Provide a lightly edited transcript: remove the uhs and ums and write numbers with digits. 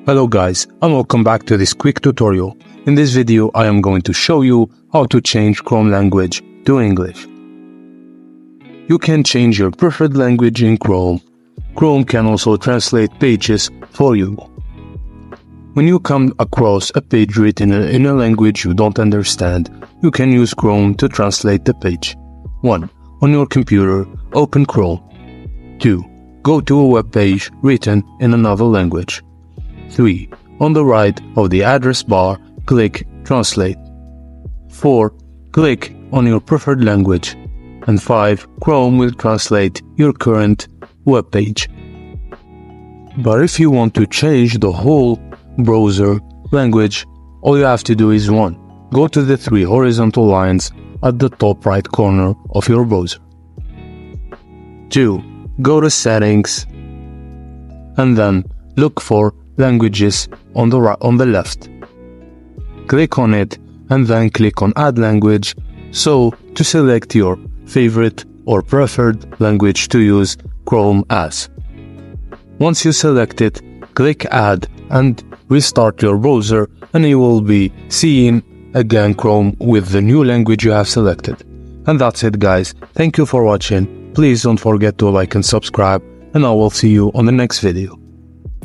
Hello guys, and welcome back to this quick tutorial. In this video I am going to show you how to change Chrome language to English. You can change your preferred language in Chrome. Chrome can also translate pages for you. When you come across a page written in a language you don't understand, you can use Chrome to translate the page. 1. On your computer, open Chrome. 2. Go to a web page written in another language. 3. On the right of the address bar, click Translate. 4. Click on your preferred language. And 5. Chrome will translate your current web page. But if you want to change the whole browser language, all you have to do is 1. Go to the 3 horizontal lines at the top right corner of your browser. 2. Go to Settings and then look for Languages on the left. Click on it and then click on Add Language to select your favorite or preferred language to use Chrome as. Once you select it, click Add and restart your browser and you will be seeing again Chrome with the new language you have selected. And that's it guys, thank you for watching, please don't forget to like and subscribe and I will see you on the next video.